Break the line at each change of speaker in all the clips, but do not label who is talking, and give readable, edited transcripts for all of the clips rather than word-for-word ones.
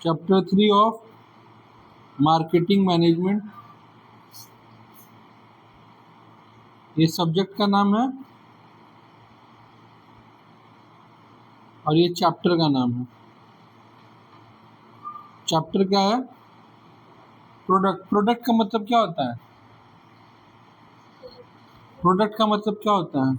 Chapter 3 of marketing management, ये subject का नाम है और ये चैप्टर का नाम है। चैप्टर क्या है? प्रोडक्ट। प्रोडक्ट का मतलब क्या होता है? प्रोडक्ट का मतलब क्या होता है?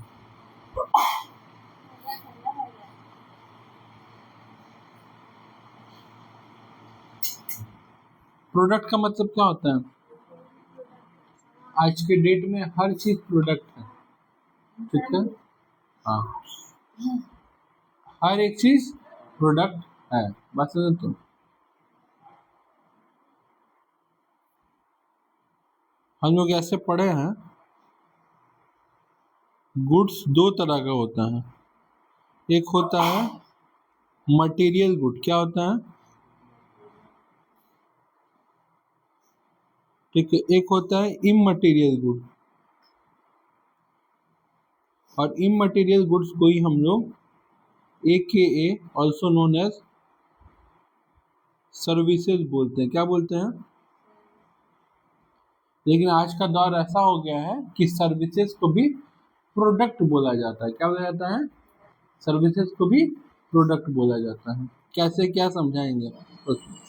प्रोडक्ट का मतलब क्या होता है? आज के डेट में हर चीज प्रोडक्ट है, ठीक है? हाँ, हर एक चीज प्रोडक्ट है। बस तो हम लोग ऐसे पढ़े हैं, गुड्स दो तरह का होता है। एक होता है मटेरियल गुड। क्या होता है? ठीक है। एक होता है इमटेरियल गुड, और इमटेरियल गुड्स को ही हम लोग AKA also known as services बोलते हैं। क्या बोलते हैं? लेकिन आज का दौर ऐसा हो गया है कि सर्विसेज को भी प्रोडक्ट बोला जाता है। क्या बोला जाता है? सर्विसेज को भी प्रोडक्ट बोला जाता है। कैसे, क्या समझाएंगे उसमें?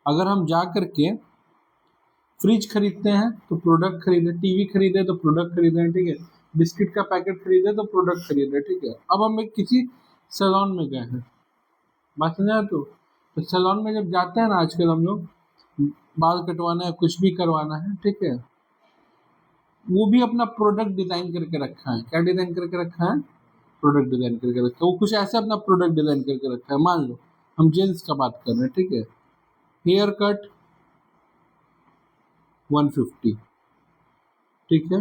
अगर हम जा करके फ्रिज खरीदते हैं तो प्रोडक्ट खरीदे, टीवी खरीदे तो प्रोडक्ट खरीदे, ठीक है? बिस्किट का पैकेट खरीदे तो प्रोडक्ट खरीदे, ठीक है? अब हम एक किसी सैलून में गए हैं, बात समझा? तो सैलून में जब जाते हैं ना, आजकल हम लोग बाल कटवाना है, कुछ भी करवाना है, ठीक है, वो भी अपना प्रोडक्ट डिजाइन करके रखा है। क्या डिजाइन करके रखा है? प्रोडक्ट डिजाइन करके रखा है। वो कुछ ऐसे अपना प्रोडक्ट डिजाइन करके रखा है। मान लो हम जेंट्स का बात कर रहे हैं, ठीक है? हेयर कट 150, ठीक है?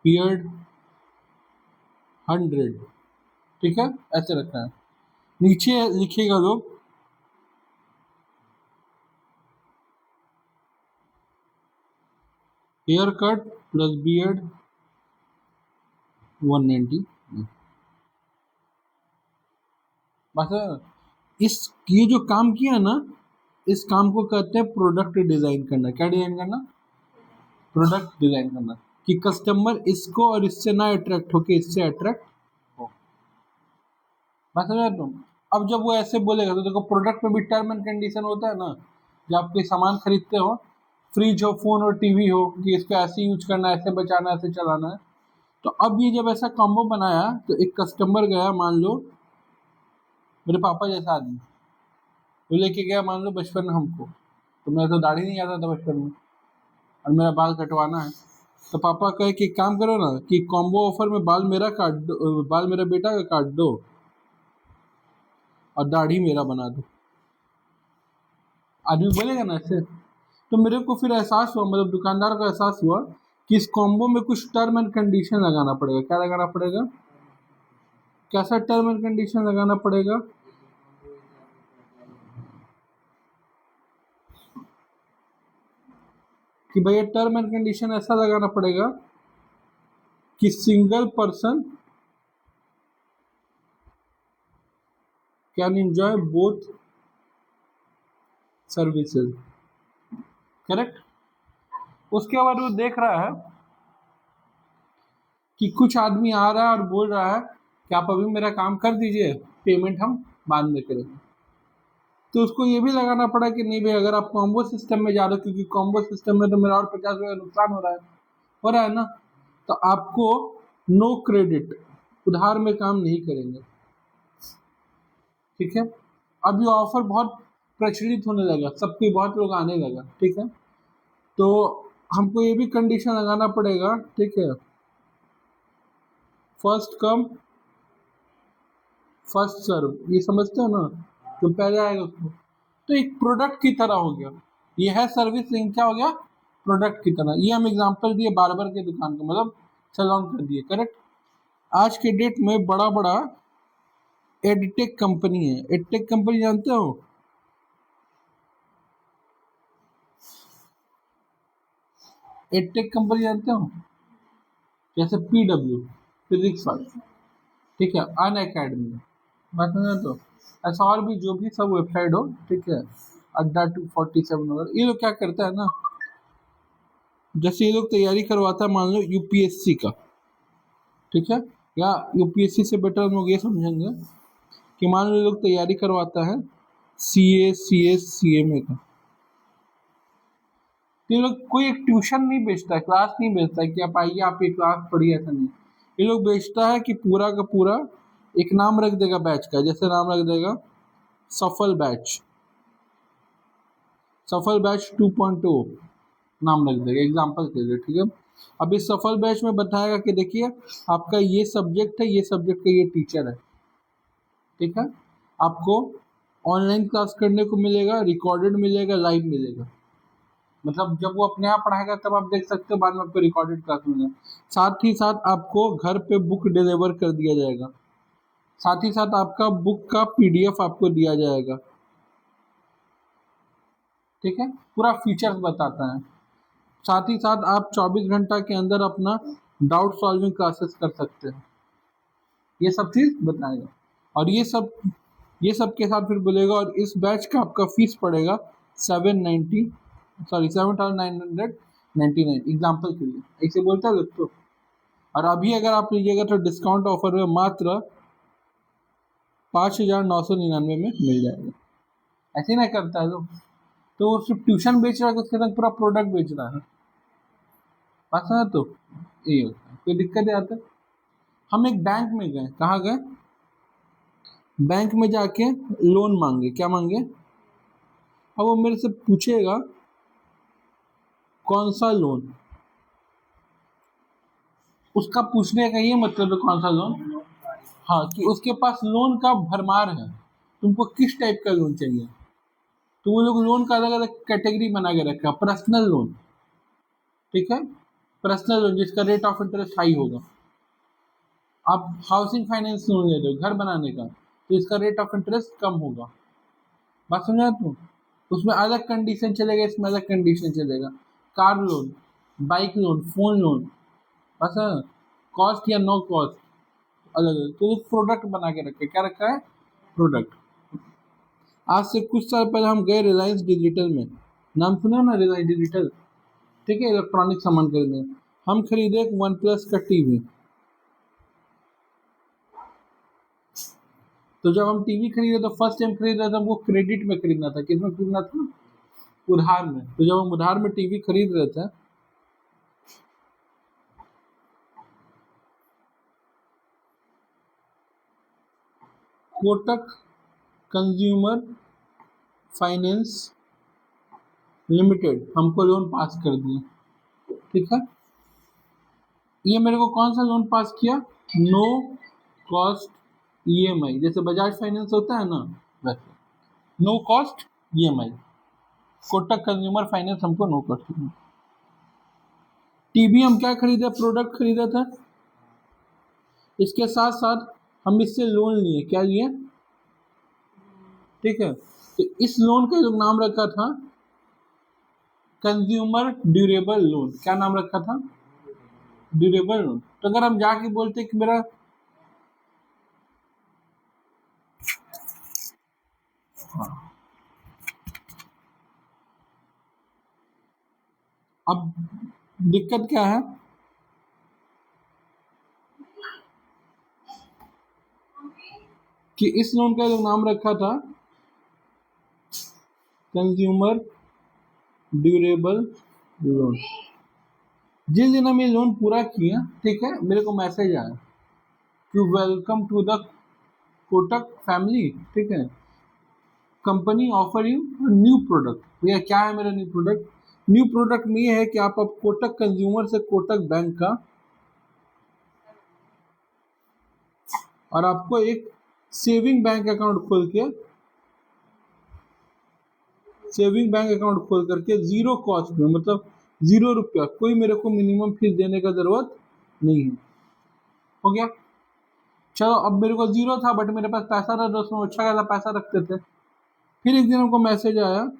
बियर्ड 100, ठीक है? ऐसे रखा है। नीचे लिखिएगा लोग हेयर कट प्लस बियर्ड 190। बस इस ये जो काम किया ना, इस काम को कहते हैं प्रोडक्ट डिजाइन करना। क्या डिजाइन करना? प्रोडक्ट डिजाइन करना, कि कस्टमर इसको और इससे ना अट्रैक्ट होके इससे अट्रैक्ट हो। बात समझ रहे तुम? अब जब वो ऐसे बोलेगा तो देखो, प्रोडक्ट में भी टर्म एंड कंडीशन होता है ना। जब आप कोई सामान खरीदते हो, फ्रिज हो, फोन हो, टीवी हो, कि इसको ऐसे यूज करना है, ऐसे बचाना है, ऐसे चलाना है। तो अब ये जब ऐसा कॉम्बो बनाया तो एक कस्टमर गया, मान लो मेरे पापा जैसा आदमी, वो लेके गया मान लो बचपन में हमको, तो मेरा तो दाढ़ी नहीं आता था बचपन में और मेरा बाल कटवाना है। तो पापा कहे कि काम करो ना, कि कॉम्बो ऑफर में बाल मेरा काट दो, बाल मेरा बेटा का काट दो और दाढ़ी मेरा बना दो। आदमी बोलेगा ना ऐसे? तो मेरे को फिर एहसास हुआ, मतलब दुकानदार को एहसास हुआ कि इस कॉम्बो में कुछ टर्म एंड कंडीशन लगाना पड़ेगा। क्या लगाना पड़ेगा? कैसा टर्म एंड कंडीशन लगाना पड़ेगा? कि भैया टर्म एंड कंडीशन ऐसा लगाना पड़ेगा कि single person can enjoy both services. Correct? उसके बाद वो देख रहा है कि कुछ आदमी आ रहा है और बोल रहा है कि आप अभी मेरा काम कर दीजिए, पेमेंट हम बाद में करेंगे। तो उसको ये भी लगाना पड़ा कि नहीं भाई, अगर आप कॉम्बो सिस्टम में जा रहे हो, क्योंकि कॉम्बो सिस्टम में तो मेरा और 50 रुपये नुकसान हो रहा है ना, तो आपको नो क्रेडिट, उधार में काम नहीं करेंगे, ठीक है? अब ये ऑफर बहुत प्रचलित होने लगा, सबके बहुत लोग आने लगा, ठीक है? तो हमको ये भी कंडीशन लगाना पड़ेगा, ठीक है? फर्स्ट कम फर्स्ट सर्व, ये समझते हो ना? जो पहले आएगा उसको। तो एक प्रोडक्ट की तरह हो गया, ये है सर्विस, लेकिन क्या हो गया? प्रोडक्ट की तरह। ये हम एग्जांपल दिए बार्बर के दुकान का, मतलब सैलून कर दिए, करेक्ट? आज के डेट में बड़ा बड़ा एडटेक कंपनी है। एडटेक कंपनी जानते हो? एडटेक कंपनी जानते हो? जैसे PW, फिजिक्स वाले, ठीक है, अन अकेडमी, बात समझे तो। ऐसा और भी जो भी सब वेबसाइट हो, ठीक है, अड्डा 247 वगैरह, ये लोग क्या करता है ना, जैसे ये लोग तैयारी करवाता है मान लो यूपीएससी का, ठीक है, या यूपीएससी से बेटर हम लोग ये समझेंगे कि मान लो ये लोग तैयारी करवाता है सीए, सीएस, सीएमए का, तो ये लोग कोई एक ट्यूशन नहीं बेचता है, क्लास नहीं बेचता है कि आप आइए आप ये क्लास पढ़िए, ऐसा नहीं। ये लोग बेचता है कि पूरा का पूरा एक नाम रख देगा बैच का, जैसे नाम रख देगा सफल बैच, सफल बैच 2.0 नाम रख देगा एग्जाम्पल के लिए, ठीक है। अब इस सफल बैच में बताएगा कि देखिए आपका ये सब्जेक्ट है, ये सब्जेक्ट का ये टीचर है, ठीक है, आपको ऑनलाइन क्लास करने को मिलेगा, रिकॉर्डेड मिलेगा, लाइव मिलेगा, मतलब जब वो अपने आप पढ़ाएगा तब आप देख सकते हो, बाद में आपको रिकॉर्डेड क्लास मिलेगा। साथ ही साथ आपको घर पे बुक डिलीवर कर दिया जाएगा, साथ ही साथ आपका बुक का पीडीएफ आपको दिया जाएगा, ठीक है, पूरा फीचर्स बताता है। साथ ही साथ आप 24 घंटा के अंदर अपना डाउट सॉल्विंग क्लासेस कर सकते हैं, ये सब चीज बताएगा। और ये सब के साथ फिर बोलेगा और इस बैच का आपका फीस पड़ेगा 7,999 एग्जाम्पल के लिए, ऐसे बोलता है दोस्तों। और अभी अगर आप लीजिएगा तो डिस्काउंट ऑफर में मात्र 5,999 में मिल जाएगा। ऐसे ही ना करता है तो वो सिर्फ ट्यूशन बेच रहा है, उसके साथ पूरा प्रोडक्ट बेच रहा है, बात समझ तो। ये होता है, कोई दिक्कत आता है। हम एक बैंक में गए, कहाँ गए, बैंक में जाके लोन मांगे, क्या मांगे, अब वो मेरे से पूछेगा कौन सा लोन, उसका पूछने का ये मतलब है कौन सा लोन, हाँ, कि उसके पास लोन का भरमार है, तुमको किस टाइप का लोन चाहिए। तो वो लोग लोन का अलग अलग कैटेगरी बना के रखा, पर्सनल लोन, ठीक है, पर्सनल लोन जिसका रेट ऑफ इंटरेस्ट हाई होगा। आप हाउसिंग फाइनेंस लोन ले रहे हो घर बनाने का, तो इसका रेट ऑफ इंटरेस्ट कम होगा, बात समझा तुम। उसमें अलग कंडीशन चलेगा, इसमें अलग कंडीशन चलेगा। Car loan, bike loan, phone loan, बस, कॉस्ट या नो कॉस्ट, अलग अलग, तो एक प्रोडक्ट बना के रखे, क्या रखा है, प्रोडक्ट। आज से कुछ साल पहले हम गए रिलायंस डिजिटल में, नाम सुना ना रिलायंस डिजिटल, ठीक है, इलेक्ट्रॉनिक सामान खरीदने। हम खरीदे एक वन प्लस का टीवी। तो जब हम टीवी खरीदे तो फर्स्ट टाइम खरीद रहे थे, हमको क्रेडिट में खरीदना था, किसमें खरीदना था, उधार में। तो जब हम उधार में टीवी खरीद रहे थे, कोटक कंज्यूमर फाइनेंस लिमिटेड हमको लोन पास कर दिए, ठीक है। ये मेरे को कौन सा लोन पास किया, नो कॉस्ट ईएमआई, जैसे बजाज फाइनेंस होता है ना, वैसे no cost EMI, Kotak consumer finance हमको नो कॉस्ट। टीवी हम क्या खरीदे, प्रोडक्ट खरीदा था, इसके साथ साथ हम इससे लोन लिए, क्या लिए, ठीक है। तो इस लोन का जो नाम रखा था कंज्यूमर ड्यूरेबल लोन, क्या नाम रखा था, ड्यूरेबल लोन। तो अगर हम जाके बोलते कि मेरा, अब दिक्कत क्या है, कि इस लोन का जो नाम रखा था कंज्यूमर ड्यूरेबल लोन, जिस दिन हम ये लोन पूरा किया, ठीक है, मेरे को मैसेज आया कि welcome to the Kotak family, ठीक है, company offer you new product. भैया क्या है मेरा न्यू प्रोडक्ट, न्यू प्रोडक्ट में ये है कि आप अब कोटक कंज्यूमर से कोटक बैंक का, और आपको एक सेविंग बैंक अकाउंट खोल के, सेविंग बैंक अकाउंट खोल करके जीरो कॉस्ट में, मतलब 0 रुपया, कोई मेरे को मिनिमम फीस देने का जरूरत नहीं है, हो गया। चलो अब मेरे को जीरो था बट मेरे पास पैसा था, तो उसमें अच्छा खासा पैसा रखते थे। फिर एक दिन हमको मैसेज आया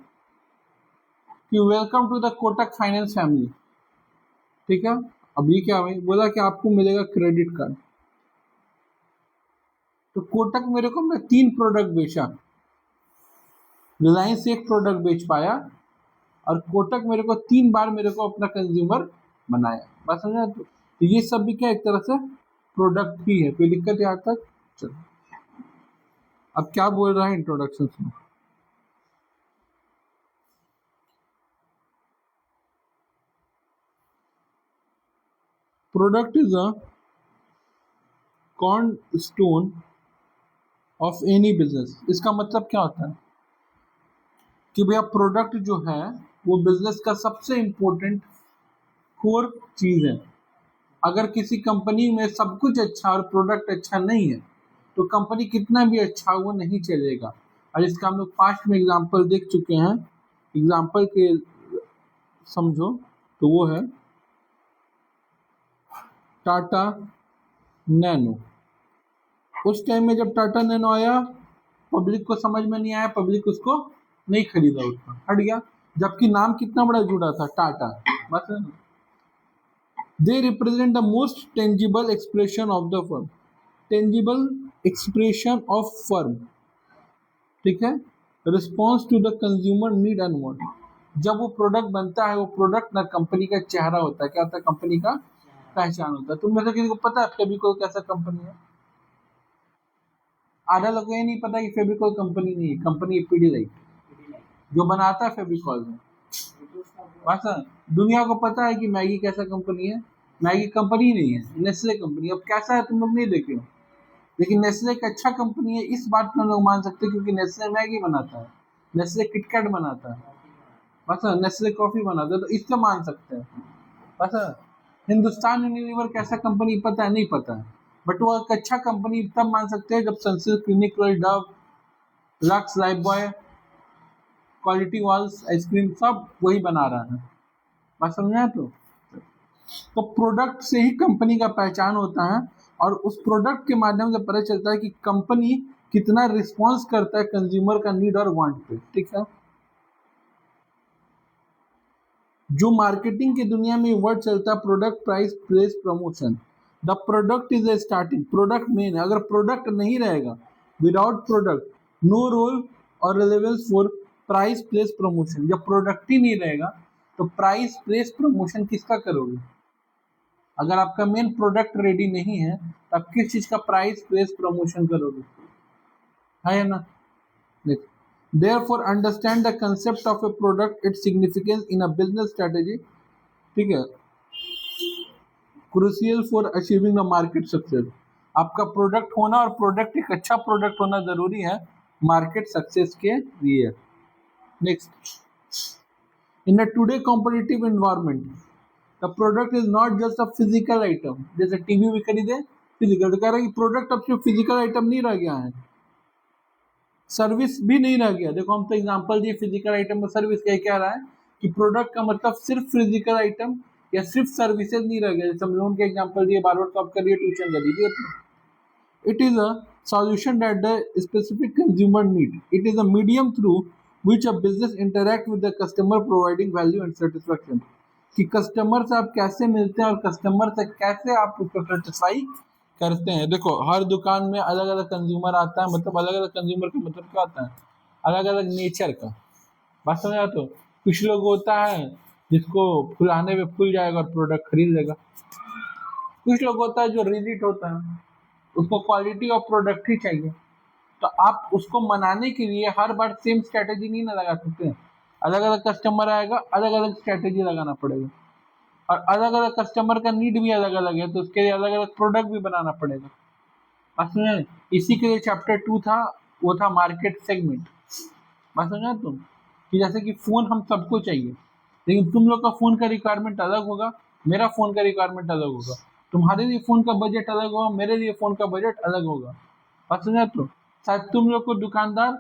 कि welcome to the Kotak finance family, ठीक है। अब ये क्या भाई, बोला कि आपको मिलेगा क्रेडिट कार्ड। तो कोटक मेरे को मैं 3 प्रोडक्ट बेचा, रिलायंस एक प्रोडक्ट बेच पाया और कोटक मेरे को 3 बार मेरे को अपना कंज्यूमर बनाया। बात समझा? तो ये सब भी क्या एक तरह से प्रोडक्ट ही है। कोई दिक्कत यहाँ तक? चलो अब क्या बोल रहा है इंट्रोडक्शन में। Product is a cornerstone of any business. इसका मतलब क्या होता है कि भैया प्रोडक्ट जो है वो बिजनेस का सबसे इंपॉर्टेंट कोर चीज है। अगर किसी कंपनी में सब कुछ अच्छा और प्रोडक्ट अच्छा नहीं है तो कंपनी कितना भी अच्छा हो वो नहीं चलेगा। और इसका हम लोग पास्ट में एग्जांपल देख चुके हैं। एग्जांपल के समझो तो वो है टाटा नैनो। उस टाइम में जब टाटा नैनो आया पब्लिक को समझ में नहीं आया, पब्लिक उसको नहीं खरीदा, उसका हट गया, जबकि नाम कितना बड़ा जुड़ा था टाटा। बस they represent the most tangible expression of the firm, tangible expression of firm, ठीक है, response to the consumer need and want. जब वो प्रोडक्ट बनता है, वो प्रोडक्ट ना कंपनी का चेहरा होता है, क्या होता है, कंपनी का पहचान होता है। तुम में से किसी को पता है फेविकोल कैसा कंपनी है? आधा लोगों को ये नहीं पता कि फेविकोल कंपनी नहीं है, कंपनी है पीडीलाइट जो बनाता है फेविकोल में। बस दुनिया को पता है कि मैगी कैसा कंपनी है, मैगी कंपनी नहीं है, नेस्ले कंपनी। अब कैसा है तुम लोग नहीं देखे हो, लेकिन नेस्ले एक अच्छा कंपनी है इस बात को हम लोग मान सकते हैं क्योंकि नेस्ले मैगी बनाता है, नेस्ले किटकैट बनाता है, बस नेस्ले कॉफी बनाता है, तो इसको मान सकते हैं। बस हिंदुस्तान यूनिलीवर कैसा कंपनी पता है? नहीं पता है, बट वो एक अच्छा कंपनी तब मान सकते हैं जब Sunsilk, clinic, Dove, lux, Lifebuoy, quality walls ice cream सब वही बना रहा है। बात समझा? तो प्रोडक्ट से ही कंपनी का पहचान होता है और उस प्रोडक्ट के माध्यम से पता चलता है कि कंपनी कितना रिस्पॉन्स करता है कंज्यूमर का नीड और वांट पे, ठीक है। जो मार्केटिंग की दुनिया में वर्ड चलता है product, price, place, promotion. The product is a starting, product main है। अगर प्रोडक्ट नहीं रहेगा, विदाउट प्रोडक्ट नो रोल और relevance for price, place, promotion. जब प्रोडक्ट ही नहीं रहेगा तो प्राइस, प्लेस, प्रमोशन किसका करोगे? अगर आपका मेन प्रोडक्ट रेडी नहीं है तो आप किस चीज का प्राइस, प्लेस, प्रमोशन करोगे? है ना? Therefore, understand the concept of a product, its significance in a business strategy, ठीक है, crucial for achieving the market success। आपका प्रोडक्ट होना और प्रोडक्ट एक अच्छा प्रोडक्ट होना जरूरी है मार्केट सक्सेस के लिए। Next, in a today competitive environment the product is not just a physical item. जैसे टीवी भी खरीदे फिजिकल, तो कह रहा है कि प्रोडक्ट अब सिर्फ फिजिकल आइटम नहीं रह गया है, सर्विस भी नहीं रह गया। देखो हम तो एग्जांपल दिए फिजिकल आइटम में सर्विस, क्या कह रहा है कि प्रोडक्ट का मतलब सिर्फ फिजिकल आइटम या सिर्फ सर्विसेज नहीं रह गया। जैसे हम लोन के एग्जांपल दिए, बार बार आप करिए, ट्यूशन का दीजिए। It is a solution that the specific consumer need. It is a medium through which a business interact with the customer, providing value and satisfaction। कि कस्टमर से आप कैसे मिलते हैं और कस्टमर से कैसे आप उसको सेटिस्फाई करते हैं। देखो हर दुकान में अलग अलग कंज्यूमर आता है, मतलब अलग अलग कंज्यूमर का मतलब क्या होता है, अलग अलग नेचर का। बात समझ तो कुछ लोग होता है जिसको फुलाने में फूल जाएगा और प्रोडक्ट खरीद लेगा, कुछ लोग होता है जो रिजिट होता है, उसको क्वालिटी और प्रोडक्ट ही चाहिए। तो आप उसको मनाने के लिए हर बार सेम स्ट्रेटेजी नहीं ना लगा सकते, अलग अलग कस्टमर आएगा, अलग अलग स्ट्रेटेजी लगाना पड़ेगा। और अलग अलग कस्टमर का नीड भी अलग अलग है, तो उसके लिए अलग अलग प्रोडक्ट भी बनाना पड़ेगा। बस समझे? इसी के लिए चैप्टर 2 था, वो था मार्केट सेगमेंट। बस समझा तुम, कि जैसे कि फोन हम सबको चाहिए, लेकिन तुम लोग का फोन का रिक्वायरमेंट अलग होगा, मेरा फोन का रिक्वायरमेंट अलग होगा, तुम्हारे लिए फोन का बजट अलग होगा, मेरे लिए फोन का बजट अलग होगा। बस समझा तुम, शायद तुम लोग को दुकानदार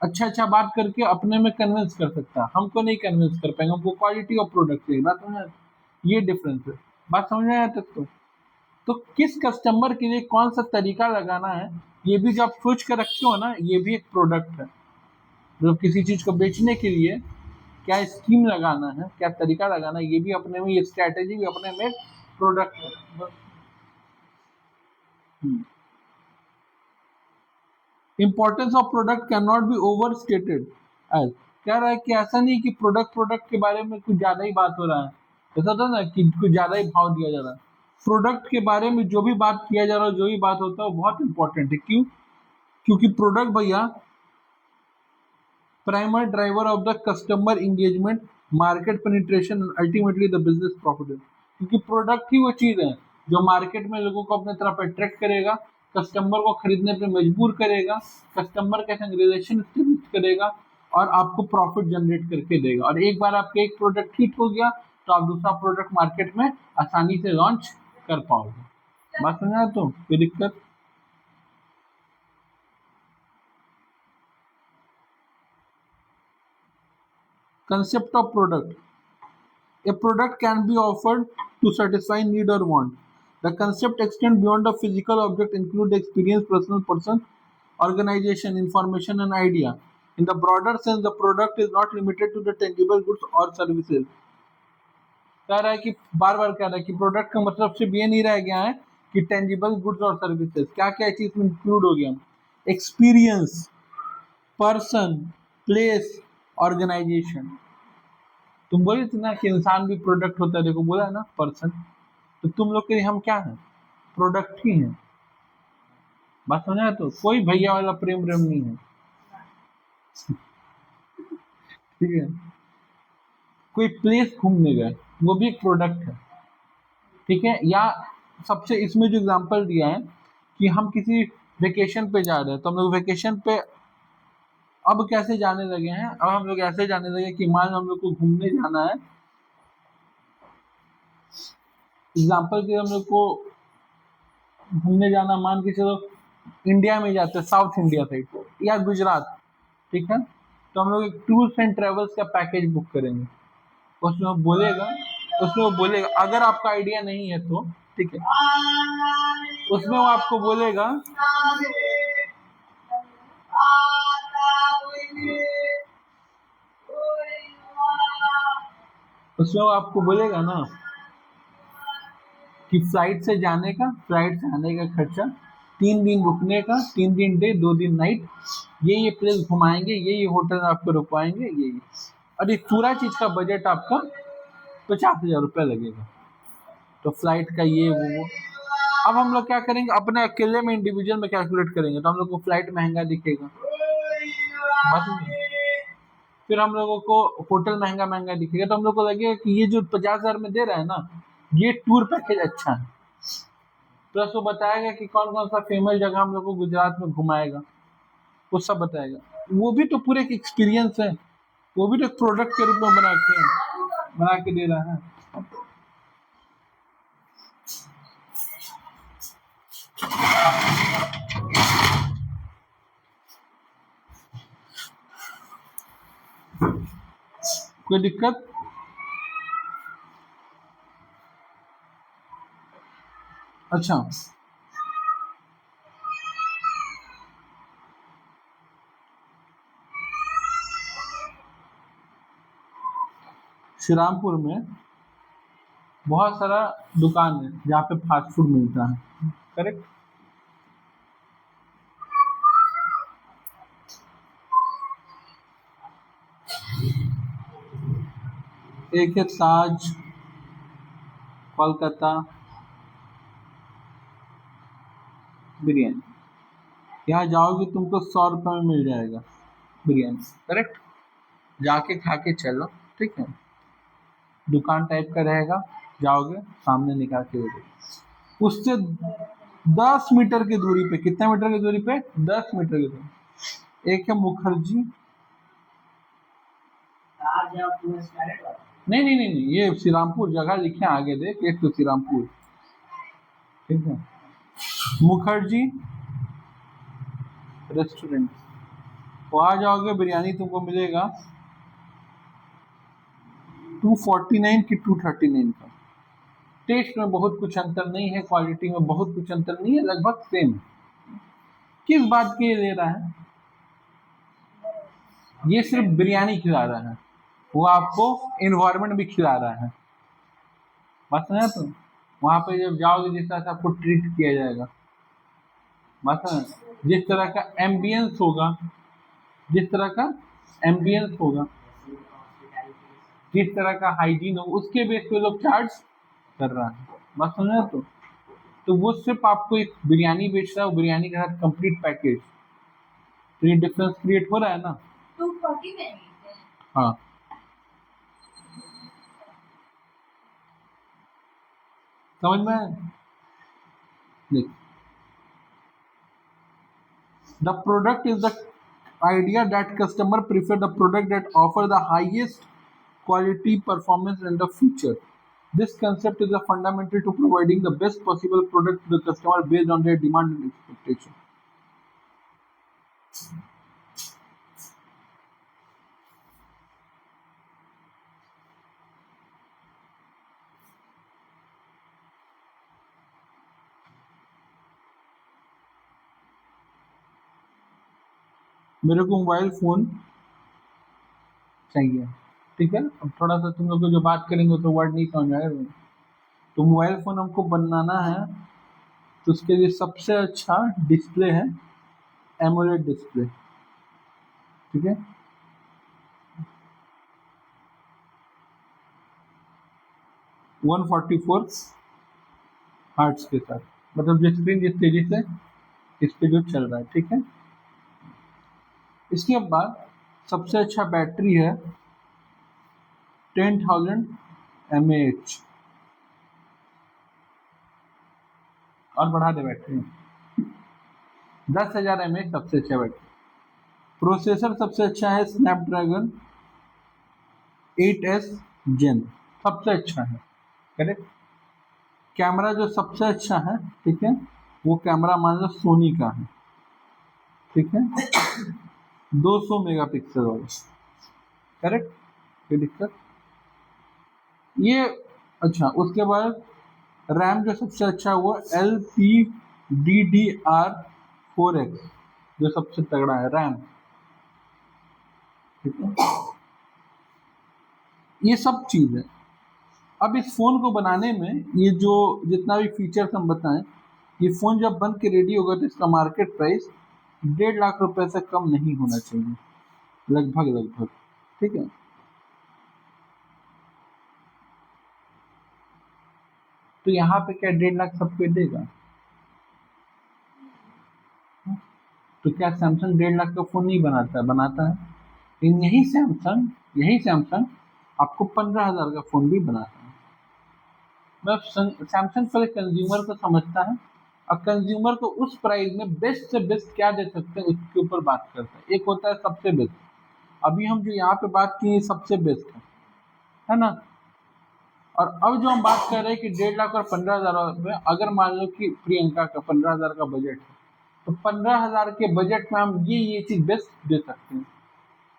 अच्छा अच्छा बात करके अपने में कन्विंस कर सकता है, हमको नहीं कन्विंस कर पाएंगे, हमको क्वालिटी ऑफ प्रोडक्ट चाहिए। बात समझ, ये डिफरेंस है। बात समझ में आया तक तो किस कस्टमर के लिए कौन सा तरीका लगाना है, ये भी जब सोच कर रखे हो ना, ये भी एक प्रोडक्ट है। जो किसी चीज को बेचने के लिए क्या स्कीम लगाना है, क्या तरीका लगाना है, ये भी अपने में, ये स्ट्रैटेजी भी अपने में प्रोडक्ट है। Hmm. Importance of product cannot be overstated as, कह रहा है कि ऐसा नहीं कि प्रोडक्ट के बारे में कुछ ज्यादा ही बात हो रहा है, ऐसा था ना कि कुछ ज्यादा ही भाव दिया जा रहा है। प्रोडक्ट के बारे में जो भी बात किया जा रहा है, जो भी बात होता है, वो बहुत इंपॉर्टेंट है। क्यों? क्योंकि प्रोडक्ट भैया primary driver of the customer engagement, market penetration, ultimately the business profit. क्योंकि प्रोडक्ट ही वो चीज है जो मार्केट में लोगों को अपने तरफ अट्रैक्ट करेगा, कस्टमर को खरीदने पे मजबूर करेगा, कस्टमर के संग रिलेशन करेगा और आपको प्रॉफिट जनरेट करके देगा। और एक बार आपका एक प्रोडक्ट हिट हो गया तो आप दूसरा प्रोडक्ट मार्केट में आसानी से लॉन्च कर पाओगे। बात समझा? तो कोई दिक्कत? Concept of product, a product can be offered to satisfy need or want. The concept extends beyond the physical object, include experience, personal person, organization, information, and idea. In the broader sense, the product is not limited to the tangible goods or services. कह रहा है कि बार बार कह रहा है कि product का मतलब सिर्फ ये नहीं रह गया है कि टेंजिबल गुड्स और सर्विसेज, क्या क्या चीज में इंक्लूड हो गया? Experience, person, place, organisation. तुम बोले थे ना कि इंसान भी प्रोडक्ट होता है, देखो बोला ना पर्सन, तो तुम लोग के लिए हम क्या हैं? प्रोडक्ट ही हैं। बात समझा? तो कोई भैया वाला प्रेम प्रेम नहीं है, ठीक है? कोई प्लेस घूमने गए, वो भी एक प्रोडक्ट है, ठीक है? या सबसे इसमें जो एग्जांपल दिया है कि हम किसी वेकेशन पे जा रहे हैं, तो हम लोग वेकेशन पे अब कैसे जाने लगे हैं? अब हम लोग ऐसे जाने लगे कि मान हम लोग को घूमने जाना है, एग्जाम्पल के हम लोग को घूमने जाना, मान के चलो इंडिया में जाते हैं, साउथ इंडिया साइड या गुजरात, ठीक है? तो हम लोग एक टूर्स एंड ट्रेवल्स का पैकेज बुक करेंगे। उसमें वो बोलेगा अगर आपका आइडिया नहीं है तो, ठीक है, उसमें वो आपको बोलेगा ना कि फ्लाइट से जाने का, फ्लाइट से आने का खर्चा, 3 दिन रुकने का, 3 दिन डे 2 दिन नाइट, ये प्लेस घुमाएंगे, ये होटल आपको रुकवाएंगे, ये और ये पूरा चीज का बजट आपका 50,000 रुपया लगेगा। तो फ्लाइट का ये वो। अब हम लोग क्या करेंगे? अपने अकेले में इंडिविजुअल में कैलकुलेट करेंगे तो हम लोग को फ्लाइट महंगा दिखेगा, बस। फिर हम लोगों को होटल महंगा महंगा दिखेगा, तो हम लोग को लगेगा कि ये जो 50,000 में दे रहा है ना, ये टूर पैकेज अच्छा है। प्लस वो बताएगा कि कौन कौन सा फेमस जगह हम लोग को गुजरात में घुमाएगा, वो सब बताएगा। वो भी तो पूरे एक एक्सपीरियंस है, वो भी तो एक प्रोडक्ट के रूप में बना के दे रहा है। कोई दिक्कत? अच्छा, श्रीरामपुर में बहुत सारा दुकान है जहाँ पे फास्ट फूड मिलता है, करेक्ट? एक है ताज कोलकाता बिरयानी, यहाँ जाओगे तुमको 100 रुपये में मिल जाएगा बिरयानी, करेक्ट? जाके खा के चलो, ठीक है? दुकान टाइप का रहेगा, जाओगे सामने निकाल के दे दो। उससे 10 मीटर की दूरी पे, कितने मीटर की दूरी पे? 10 मीटर की दूरी, एक है मुखर्जी। नहीं नहीं नहीं नहीं, ये श्रीरामपुर जगह लिखे आगे देख, एक तो श्रीरामपुर, ठीक है? मुखर्जी रेस्टोरेंट, वहां जाओगे बिरयानी तुमको मिलेगा 249 की 239 का। टेस्ट में बहुत कुछ अंतर नहीं है, क्वालिटी में बहुत कुछ अंतर नहीं है, लगभग सेम है। किस बात के लिए ले रहा है? ये सिर्फ बिरयानी खिला रहा है, वो आपको इन्वायरमेंट भी खिला रहा है। बात समझा? तो वहां पे जब जाओगे जिस तरह से आपको ट्रीट किया जाएगा, बात है ना? जिस तरह का एम्बियंस होगा, जिस तरह का एम्बियंस होगा, जिस तरह का हाइजीन होगा, उसके बेस पे लोग चार्ज कर रहा है। बात समझ रहे हो? तो वो सिर्फ आपको एक बिरयानी बेच रहा है, वो बिरयानी के साथ कंप्लीट पैकेज। तो ये डिफरेंस क्रिएट हो रहा है ना। हाँ, समझ में आया? देख, the product is the idea that customer prefer the product that offer the highest quality, performance and the feature. This concept is a fundamental to providing the best possible product to the customer based on their demand and expectation. मेरे को mobile phone चाहिए, ठीक है। अब थोड़ा सा तुम लोग को जो बात करेंगे तो वर्ड नहीं समझ आएगा। तो मोबाइल फोन हमको बनाना है, तो उसके लिए सबसे अच्छा डिस्प्ले है एमोलेड डिस्प्ले, ठीक है। 144 हर्ट्ज के साथ, मतलब जिस स्क्रीन जिस तेजी से इस पे जो चल रहा है, ठीक है। इसके बाद सबसे अच्छा बैटरी है 10,000 mAh, और बढ़ा दे बैटरी 10,000 mAh सबसे अच्छा बैटरी। प्रोसेसर सबसे अच्छा है स्नैपड्रैगन 8S Gen, सबसे अच्छा है, करेक्ट। कैमरा जो सबसे अच्छा है, ठीक है, वो कैमरा मान लो सोनी का है, ठीक है, 200 मेगापिक्सल वाला, करेक्ट। कोई दिक्कत ये। अच्छा, उसके बाद रैम जो सबसे अच्छा है वो LPDDR4X, जो सबसे तगड़ा है रैम, ठीक है। ये सब चीज़ है। अब इस फोन को बनाने में ये जो जितना भी फीचर्स हम बताएं, ये फोन जब बन के रेडी होगा तो इसका मार्केट प्राइस 1.5 लाख रुपए से कम नहीं होना चाहिए, लगभग लगभग, ठीक है। तो यहाँ पे क्या 1.5 लाख सबको देगा? तो क्या सैमसंग 1.5 लाख का फोन नहीं बनाता है? बनाता है। लेकिन यही सैमसंग आपको 15,000 का फोन भी बनाता है। मतलब सैमसंग पहले कंज्यूमर को समझता है, और कंज्यूमर को उस प्राइस में बेस्ट से बेस्ट क्या दे सकते हैं उसके ऊपर बात करता है। एक होता है सबसे बेस्ट, अभी हम जो यहाँ पे बात की सबसे बेस्ट है ना। और अब जो हम बात कर रहे हैं कि 1.5 लाख और 15,000 में, अगर मान लो कि प्रियंका का 15,000 का बजट है, तो 15,000 के बजट में हम ये चीज बेस्ट दे सकते हैं।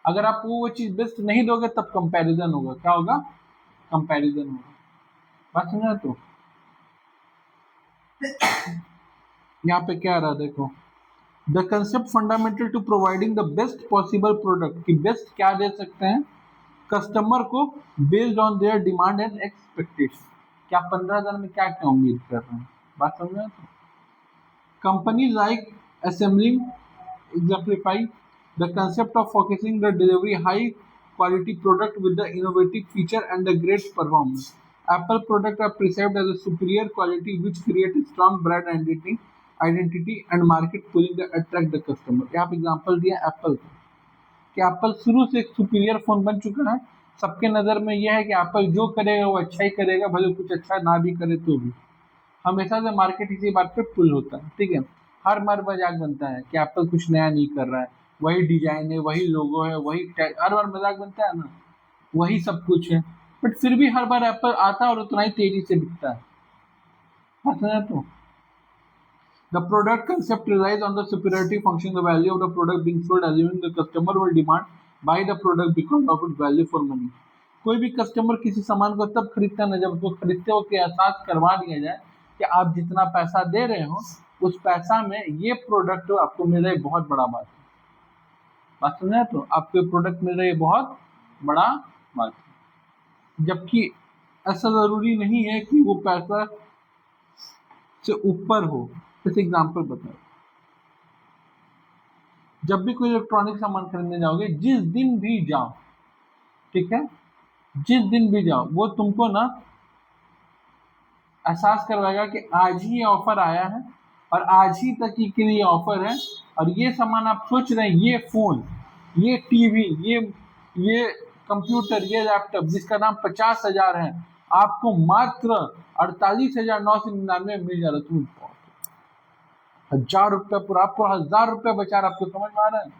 अगर आप वो चीज बेस्ट नहीं दोगे तब कंपैरिजन होगा, क्या होगा? कंपैरिजन होगा। बात समझा? तो यहाँ पे क्या आ रहा है देखो, the concept fundamental to providing the best possible product, कि बेस्ट क्या दे सकते हैं कस्टमर को based on their demand and expectation. क्या 15,000 में क्या क्या उम्मीद कर रहे हैं? बात समझ में? Companies like assembling exemplify the concept of focusing the delivery high quality product with the innovative feature and the great performance. Apple products are perceived as a superior quality which create a strong brand identity and market pulling the attract the customer. यहाँ पे example दिया Apple का, कि Apple शुरू से एक superior phone बन चुका है। सबके नज़र में यह है कि एप्पल जो करेगा वो अच्छा ही करेगा, भले कुछ अच्छा ना भी करे तो भी। हमेशा से मार्केट इसी बात पे पुल होता है, ठीक है। हर बार मजाक बनता है कि एप्पल कुछ नया नहीं कर रहा है, वही डिजाइन है, वही लोगो है, वही हर बार मजाक बनता है ना, वही सब कुछ है। बट फिर भी हर बार एप्पल आता है और उतना ही तेजी से बिकता है। तो the product concept relies on the superiority function, the value of the product being sold, assuming the customer will demand buy the product because of its value for money. कोई भी कस्टमर किसी सामान को तब खरीदता है ना जब उसको खरीदते वक्त एहसास करवा दिया जाए कि आप जितना पैसा दे रहे हो उस पैसा में ये प्रोडक्ट आपको मिल रहा है, बहुत बड़ा बात है। बात समझे? तो आपको ये प्रोडक्ट मिल रहा है, बहुत बड़ा बात है। जबकि ऐसा जरूरी नहीं है कि वो पैसा से ऊपर हो। जैसे एग्जाम्पल बताओ, जब भी कोई इलेक्ट्रॉनिक सामान खरीदने जाओगे, जिस दिन भी जाओ, ठीक है, जिस दिन भी जाओ, वो तुमको ना एहसास करवाएगा कि आज ही ये ऑफर आया है और आज ही तक के लिए ऑफर है, और ये सामान आप सोच रहे हैं, ये फोन, ये टीवी, ये कंप्यूटर, ये लैपटॉप जिसका दाम 50,000 है, आपको मात्र 48,999 मिल जा रहा है। तुम 1,000 रुपये पूरा, आपको 1,000 रुपये बचा रहा है। आपको समझ में आ रहा है?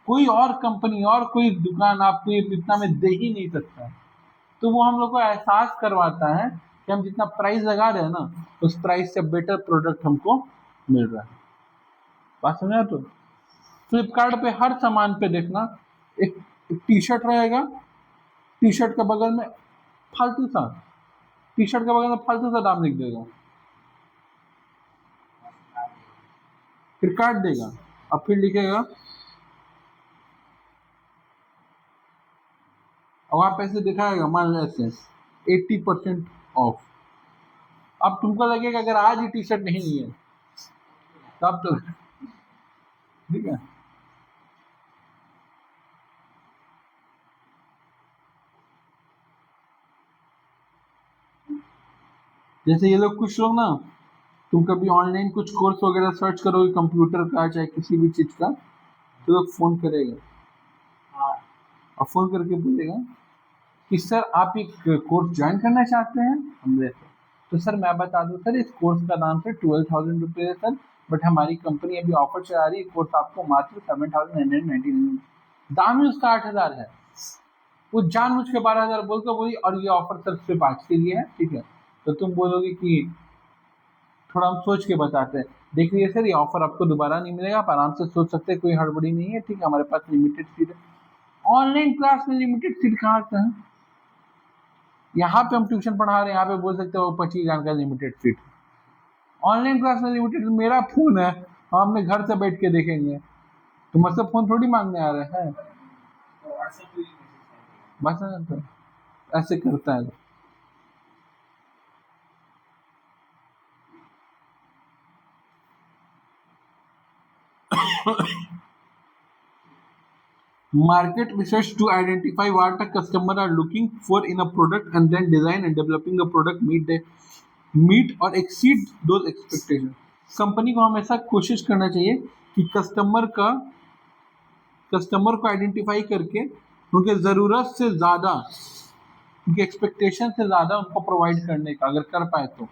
कोई और कंपनी और कोई दुकान आपको ये इतना में दे ही नहीं सकता है। तो वो हम लोग को एहसास करवाता है कि हम जितना प्राइस लगा रहे हैं ना, उस प्राइस से बेटर प्रोडक्ट हमको मिल रहा है। बात समझा? तो फ्लिपकार्ट पे हर सामान पे देखना, एक टी शर्ट रहेगा, टी शर्ट के बगल में फालतू सा, टी शर्ट के बगल में फालतू सा दाम लिख देगा, फिर काट देगा, और फिर लिखेगा, और वहां पैसे दिखाएगा, मान लो ऐसे 80% ऑफ। अब तुमको लगेगा अगर आज ही टी शर्ट नहीं ली है तब तो ठीक है। जैसे ये लोग, कुछ लोग ना, तुम कभी ऑनलाइन कुछ कोर्स वगैरह सर्च करोगे कंप्यूटर का चाहे किसी भी चीज का, तो लोग फोन करेगा और फोन करके बोलेगा कि सर आप एक कोर्स ज्वाइन करना चाहते हैं हमरे से। तो सर मैं बता दूं सर, इस कोर्स का दाम सर 12,000 रुपये है सर, बट हमारी कंपनी अभी ऑफर चला रही है, कोर्स आपको मात्र 7,999, दाम ही उसका 8,000 है। वो जानबूझ के 12,000 बोलकर बोली, और ये ऑफर सर सिर्फ आज के लिए है, ठीक है। तो तुम बोलोगे कि थोड़ा हम सोच के बताते हैं, देख लीजिए सर ये ऑफर आपको दोबारा नहीं मिलेगा, आप आराम से सोच सकते हैं, कोई हड़बड़ी नहीं है, ठीक है, हमारे पास लिमिटेड सीट है। ऑनलाइन क्लास में लिमिटेड सीट कहाँ से है? यहाँ पे हम ट्यूशन पढ़ा रहे हैं, यहाँ पे बोल सकते हो 25,000 का लिमिटेड सीट। ऑनलाइन क्लास में लिमिटेड, मेरा फोन है, हम अपने घर से बैठ के देखेंगे, तो मतलब फोन थोड़ी मांगने आ रहे हैं। बस है ना, तो ऐसे करता है। Market research to identify what a customer are looking for in a product, and then design and developing a product meet or exceed those expectations. Company को हमेशा कोशिश करना चाहिए कि कस्टमर को आइडेंटिफाई करके उनके ज़रूरत से ज़्यादा, उनके एक्सपेक्टेशन से ज़्यादा उनको प्रोवाइड करने का, अगर कर पाए तो।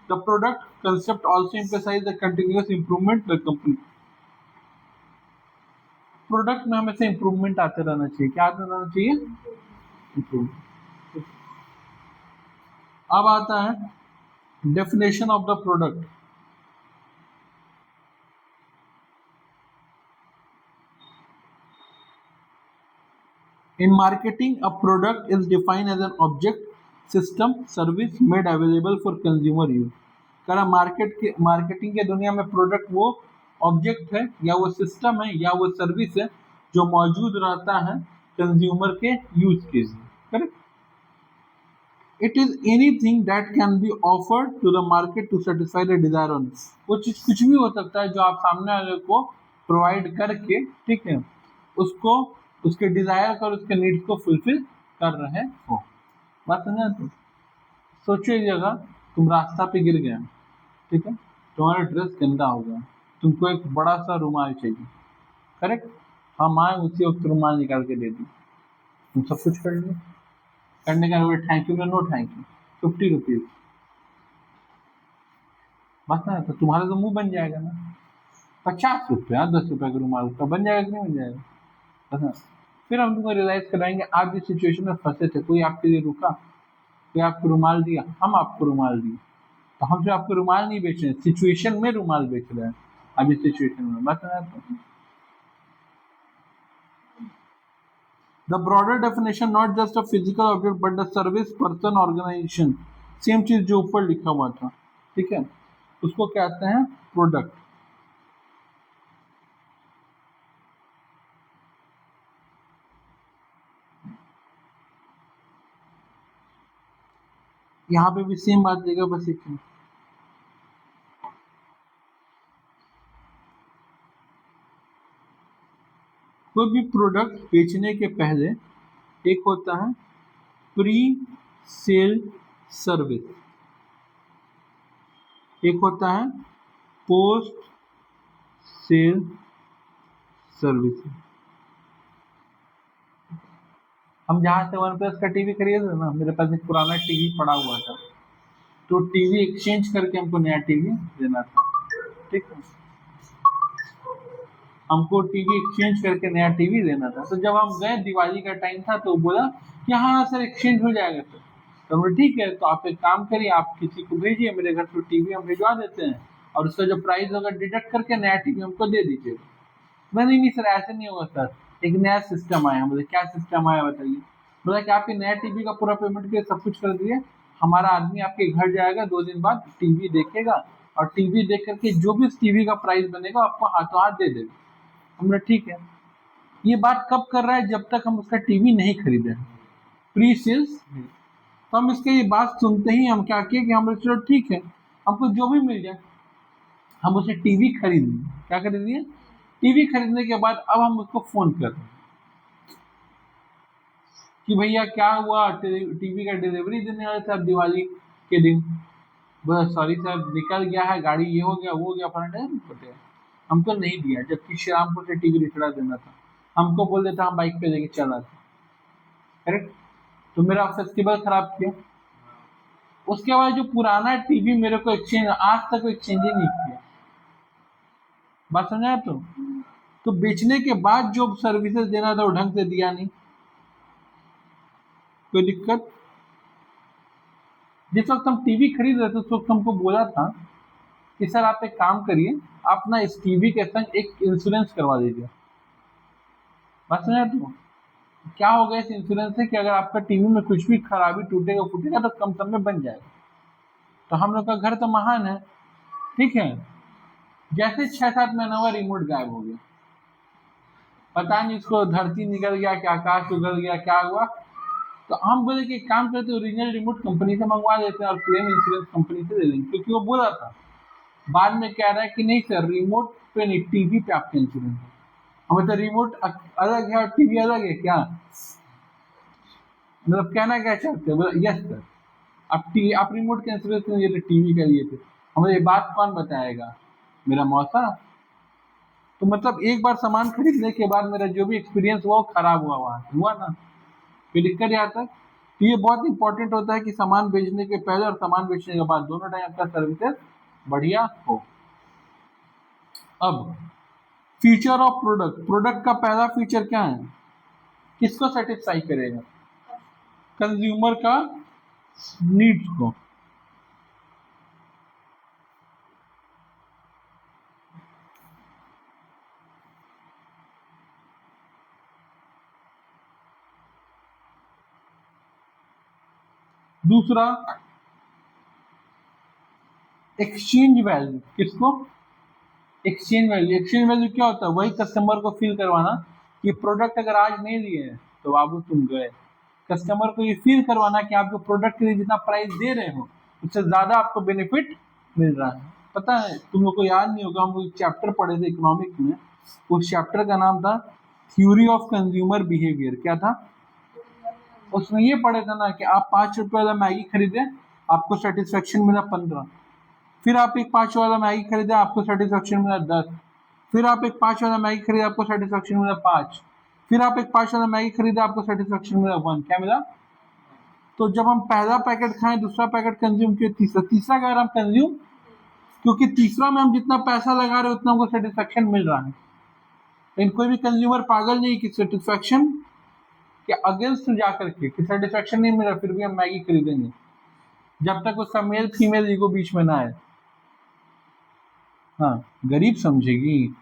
The product concept also emphasise the continuous improvement the company. Product में हमेशा इम्प्रूवमेंट आते रहना चाहिए। क्या आते रहना चाहिए? इम्प्रूवमेंट। अब आता है definition of the product. In marketing, a product is defined as an object, system, service made available for consumer use. करा मार्केटिंग के दुनिया में प्रोडक्ट वो ऑब्जेक्ट है, या वो सिस्टम है, या वो सर्विस है जो मौजूद रहता है कंज्यूमर के यूज के लिए। Correct? It is anything that can be offered to the market to satisfy the desire on. वो चीज कुछ भी हो सकता है जो आप सामने वाले को प्रोवाइड करके, ठीक है, उसको, उसके डिजायर और उसके नीड्स को फुलफिल कर रहे हो। बात समझा? तो सोचो एक जगह तुम रास्ता पे गिर गए, ठीक है, तुम्हारा ड्रेस गंदा हो गया, तुमको एक बड़ा सा रुमाल चाहिए। करेक्ट? हम आए उसी वक्त रुमाल निकाल के दे दी, तुम सब कुछ कर लिया। करने का थैंक यू में नो थैंक यू, 50 रुपीज। बस ना, तो तुम्हारा तो मुंह बन जाएगा ना। 50 रुपया, 10 रुपया का रुमाल का बन जाएगा कि नहीं बन जाएगा? बस ना। फिर हम तुमको रियलाइज कराएंगे आप जिस सिचुएशन में फंसे थे, कोई आपके लिए रुका, कोई आपको रुमाल दिया, हम आपको रुमाल दिए, तो हम जो आपको रुमाल नहीं बेच रहे हैं, सिचुएशन में रुमाल बेच रहे हैं अभी सिचुएशन में। बस ना। तो the broader definition, not just a physical object but the service, person, organisation, same चीज जो ऊपर लिखा हुआ था, ठीक है, उसको कहते हैं प्रोडक्ट। यहाँ पे भी सेम बात देगा, बस एक कोई भी प्रोडक्ट बेचने के पहले एक होता है प्री सेल सर्विस, एक होता है पोस्ट सेल सर्विस। हम जहाँ से वन प्लस का टीवी खरीदे ना, मेरे पास एक पुराना टीवी पड़ा हुआ था, तो टीवी एक्सचेंज करके हमको नया टीवी देना था। ठीक है, हमको टीवी एक्सचेंज करके नया टीवी देना था। तो जब हम गए, दिवाली का टाइम था, तो बोला कि हाँ सर एक्सचेंज हो जाएगा सर। तो बोले ठीक है, तो आप एक काम करिए, आप किसी को भेजिए मेरे घर पे, टीवी हम भिजवा देते हैं और उसका जो प्राइस होगा डिडक्ट करके नया टीवी हमको दे दीजिएगा। नहीं सर ऐसे नहीं होगा सर, एक नया सिस्टम आया। बोले क्या सिस्टम आया बताइए। बोला कि आपके नया टीवी का पूरा पेमेंट के सब कुछ कर दिए, हमारा आदमी आपके घर जाएगा 2 दिन बाद, टीवी देखेगा और टीवी देख करके जो भी उस टीवी का प्राइस बनेगा आपको हाथों हाथ दे देगा। हमने ठीक है। ये बात कब कर रहा है, जब तक हम उसका टीवी नहीं खरीदे, प्री सेल्स। तो हम इसके ये बात सुनते ही हम क्या किए कि हम चलो ठीक है, हमको जो भी मिल जाए हम उसे टीवी खरीद लिए। क्या खरीद लिए? टीवी खरीदने के बाद अब हम उसको फोन कर रहे हैं कि भैया क्या हुआ, टीवी का डिलीवरी देने वाले थे अब दिवाली के दिन। बस सॉरी सर, निकल गया है गाड़ी, ये हो गया वो हो गया, फटे हमको नहीं दिया, जबकि श्रीरामपुर से टीवी रिटर्न देना था। हमको बोल देता हम बाइक पे लेके चला था, करेक्ट। तो मेरा फेस्टिवल खराब किया। उसके बाद जो पुराना टीवी मेरे को एक्सचेंज, आज तक एक्सचेंज ही नहीं किया। बात समझा? तो बेचने के बाद जो सर्विसेज देना था वो ढंग से दिया नहीं। कोई दिक्कत? जिस वक्त हम टीवी खरीद रहे थे उस वक्त हमको बोला था कि सर आप एक काम करिए, आप ना इस टीवी के संग एक इंश्योरेंस करवा दीजिए। बात समझा? तो क्या होगा इस इंश्योरेंस से कि अगर आपका टीवी में कुछ भी खराबी, टूटेगा फूटेगा तो कम सम में बन जाएगा। तो हम लोग का घर तो महान है, ठीक है। जैसे 6-7 महीना हुआ रिमोट गायब हो गया, पता नहीं इसको धरती निकल गया क्या, आकाश उगल गया, क्या हुआ। तो हम बोले कि काम करते ओरिजिनल रिमोट कंपनी से मंगवा देते हैं और क्लेम इंश्योरेंस कंपनी से दे देंगे, क्योंकि वो बोला था। बाद में कह रहा है कि नहीं सर, रिमोट पे नहीं, टीवी पे आपका इंश्योरेंस है। हम तो रिमोट अलग है और टीवी अलग है क्या? मतलब कहना क्या चाहते हैं? बोला यस सर, आप रिमोट का इंश्योरेंस लिए थे, टीवी का लिए थे। हमें ये बात कौन बताएगा? मेरा मौसा। तो मतलब एक बार सामान खरीदने के बाद मेरा जो भी एक्सपीरियंस हुआ वो खराब हुआ, वहां हुआ ना, फिर दिक्कत यहाँ तक। तो ये बहुत इंपॉर्टेंट होता है कि सामान बेचने के पहले और सामान बेचने के बाद दोनों टाइम आपका सर्विसेज बढ़िया हो। अब फीचर ऑफ प्रोडक्ट। प्रोडक्ट का पहला फीचर क्या है? किसको सेटिस्फाई करेगा? कंज्यूमर का नीड्स को। दूसरा एक्सचेंज वैल्यू। किसको? Exchange value. एक्सचेंज वैल्यू क्या होता है? वही कस्टमर को फील करवाना कि प्रोडक्ट अगर आज नहीं दिए हैं तो बाबू तुम गए। कस्टमर को ये फील करवाना कि आप जो प्रोडक्ट के लिए जितना प्राइस दे रहे हो उससे ज्यादा आपको बेनिफिट मिल रहा है। पता है तुम लोग को याद नहीं होगा, हम लोग चैप्टर पढ़े थे इकोनॉमिक्स में, उस चैप्टर का नाम था थ्योरी ऑफ कंज्यूमर बिहेवियर। क्या था उसमें? ये पढ़े था ना कि आप 5 रुपए वाला मैगी खरीदे, आपको सेटिस्फेक्शन मिला 15। फिर आप एक 5 वाला मैगी खरीदे, आपको सेटिस्फेक्शन मिला 10। फिर आप एक 5 वाला मैगी खरीदे, आपको सेटिस्फेक्शन मिला 5। फिर आप एक 5 वाला मैगी खरीदे, आपको सेटिस्फेक्शन मिला 1। क्या मिला? तो जब हम पहला पैकेट खाएं, दूसरा पैकेट कंज्यूम किए, तीसरा का अगर हम कंज्यूम, क्योंकि तीसरा में हम जितना पैसा लगा रहे हैं उतना हमको सेटिस्फेक्शन मिल रहा है। लेकिन कोई भी कंज्यूमर पागल नहीं कि सेटिस्फेक्शन के अगेंस्ट जाकर के, कि सेटिस्फेक्शन नहीं मिला फिर भी हम मैगी खरीदेंगे, जब तक उसका मेल फीमेल ईगो बीच में ना आए। हाँ, गरीब समझेगी,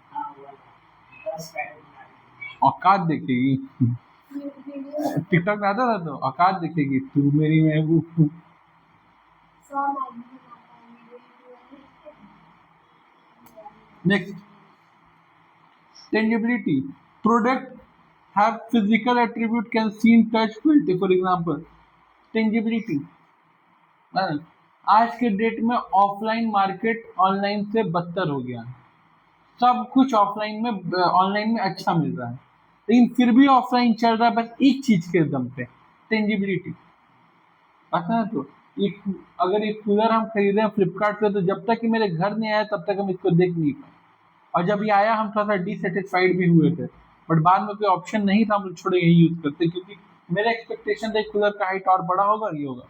औकात देखेगी। टिकटॉक में आता था तो औकात देखेगी, तू मेरी महबूब। Next, tangibility. Product have physical attribute can seen touch felt। For example tangibility. आज के डेट में ऑफलाइन मार्केट ऑनलाइन से बदतर हो गया है। सब कुछ ऑफलाइन में, ऑनलाइन में अच्छा मिल रहा है। लेकिन फिर भी ऑफलाइन चल रहा है बस एक चीज के दम पे, टेंजिबिलिटी। पता है तो एक, अगर एक कूलर हम खरीदे हैं फ्लिपकार्ट से, तो जब तक कि मेरे घर नहीं आया तब तक हम इसको देख नहीं पाए, और जब ये आया हम थोड़ा सा डिससेटिस्फाइड भी हुए थे, बट बाद में कोई ऑप्शन नहीं था, हम लोग छोड़े यही यूज करते, क्योंकि मेरा एक्सपेक्टेशन था कूलर का हाइट और बड़ा होगा, ये होगा।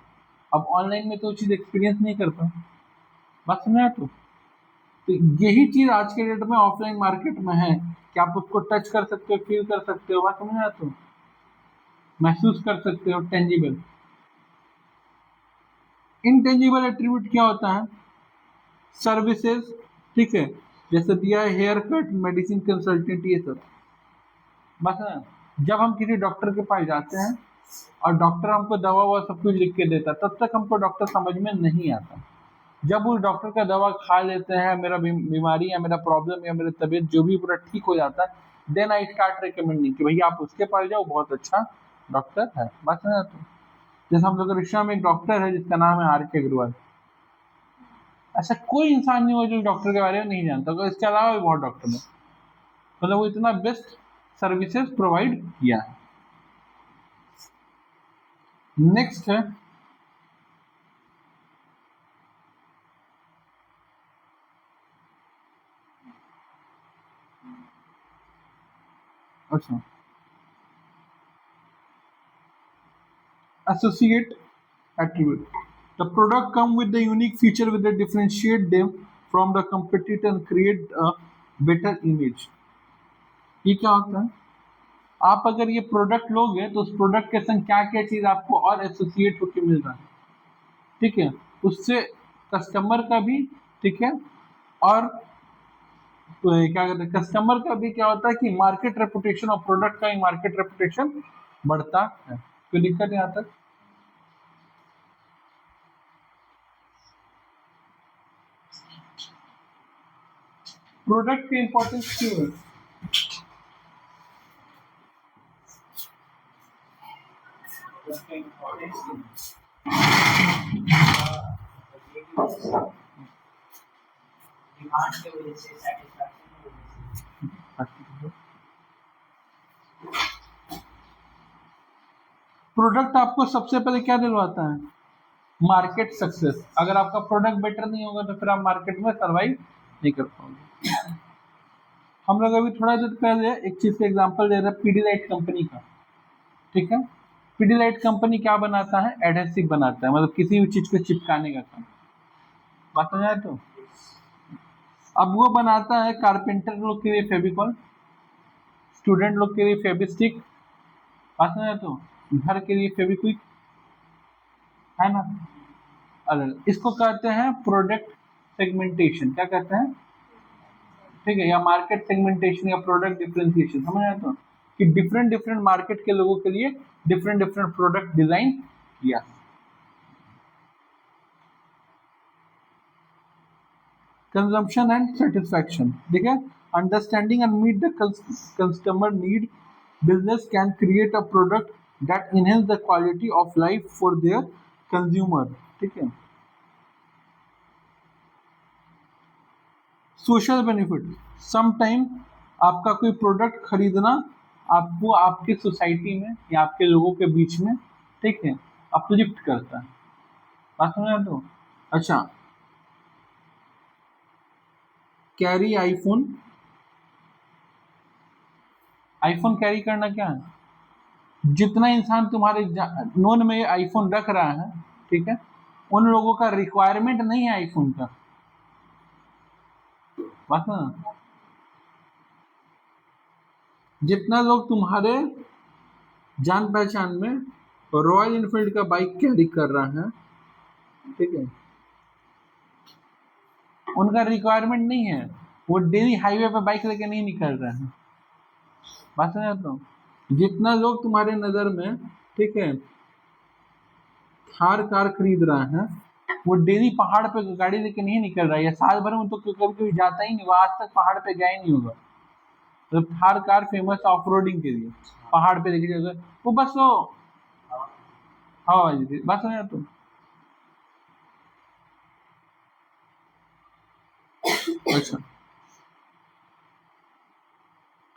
अब ऑनलाइन में तो चीज एक्सपीरियंस नहीं करता। बात समझ आया तो यही चीज आज के डेट में ऑफलाइन मार्केट में है कि आप उसको टच कर सकते हो, फील कर सकते हो, बात समझ आया तो महसूस कर सकते हो, टेंजिबल। इनटेंजिबल एट्रीब्यूट क्या होता है? सर्विसेज, ठीक है, जैसे दिया है हेयर कट, मेडिसिन कंसल्टेंट, ये सब। बस ना, जब हम किसी डॉक्टर के पास जाते हैं और डॉक्टर हमको दवा ववा सब कुछ लिख के देता है, तब तक हमको डॉक्टर समझ में नहीं आता। जब उस डॉक्टर का दवा खा लेते हैं, मेरा बीमारी या मेरा प्रॉब्लम या मेरा तबीयत जो भी पूरा ठीक हो जाता है, देन आई स्टार्ट रिकमेंडिंग कि भैया आप उसके पास जाओ, बहुत अच्छा डॉक्टर है। बस ना, तो जैसे हम लोग रिश्ता में एक डॉक्टर है जिसका नाम है आर के अग्रवाल। ऐसा कोई इंसान नहीं हुआ जो डॉक्टर के बारे में नहीं जानता होगा, इसके अलावा भी बहुत डॉक्टर है, मतलब वो इतना बेस्ट सर्विसेज प्रोवाइड किया है। नेक्स्ट है, अच्छा, associate attribute. The product come with the unique feature with the differentiate them from the competitor and create a better image. ये क्या होता है? आप अगर ये प्रोडक्ट लोगे तो उस प्रोडक्ट के संग क्या क्या चीज आपको और एसोसिएट होकर मिल रहा है, ठीक है, उससे कस्टमर का भी, ठीक है, और क्या कहते हैं, कस्टमर का भी क्या होता है कि मार्केट रेपुटेशन और प्रोडक्ट का ही मार्केट रेपुटेशन बढ़ता है। कोई दिक्कत यहाँ तक? प्रोडक्ट की इंपॉर्टेंस क्यों है? उसका इम्पोर्टेंस डिमांड की वजह से, सैटिस्फैक्शन की वजह से। प्रोडक्ट आपको सबसे पहले क्या दिलवाता है? Market success. अगर आपका प्रोडक्ट बेटर नहीं होगा तो फिर आप मार्केट में सर्वाइव नहीं कर पाओगे। हम लोग अभी थोड़ा देर पहले एक चीज का एग्जांपल दे रहे हैं, पीडीलाइट कंपनी का, ठीक है। पीडीलाइट कंपनी क्या बनाता है? एडहेसिव बनाता है, मतलब किसी भी चीज को चिपकाने का काम। बात समझ आए तो? अब वो बनाता है कारपेंटर लोग के लिए फेविकॉल, स्टूडेंट लोग के लिए फेविस्टिक, बात समझ आए तो, घर के लिए फेविक्विक, है ना। अलग इसको कहते हैं प्रोडक्ट सेगमेंटेशन। क्या कहते हैं? ठीक है, या मार्केट सेगमेंटेशन या प्रोडक्ट डिफरेंशिएशन। समझ आया तो कि डिफरेंट डिफरेंट मार्केट के लोगों के लिए डिफरेंट डिफरेंट प्रोडक्ट डिजाइन किया। कंजम्पशन एंड सेटिस्फैक्शन, ठीक है, understanding and meet the customer need, business can create a product that enhance the quality of life for their consumer, ठीक है। सोशल बेनिफिट, समटाइम आपका कोई प्रोडक्ट खरीदना आपको आपकी सोसाइटी में या आपके लोगों के बीच में, ठीक है, अपलिफ्ट करता है। बात समझ तो? अच्छा, कैरी आईफोन, आईफोन कैरी करना क्या है? जितना इंसान तुम्हारे नोन में आईफोन रख रहा है, ठीक है, उन लोगों का रिक्वायरमेंट नहीं है आईफोन का। बात ना, जितना लोग तुम्हारे जान पहचान में रॉयल इनफील्ड का बाइक कैरी कर रहा है, ठीक है, उनका रिक्वायरमेंट नहीं है, वो डेली हाईवे पे बाइक लेके नहीं निकल रहे हैं। बात समझ तो? जितना लोग तुम्हारे नजर में, ठीक है, थार कार खरीद रहा है, वो डेली पहाड़ पे गाड़ी लेके नहीं निकल रहा है, या साल भर में तो कभी कभी जाता ही नहीं, वो आज तक पहाड़ पे गया ही नहीं होगा। तो Thar car famous off roading के लिए, पहाड़ पे लेके जाएगा वो, बस वो हवा बस समझ तो। अच्छा,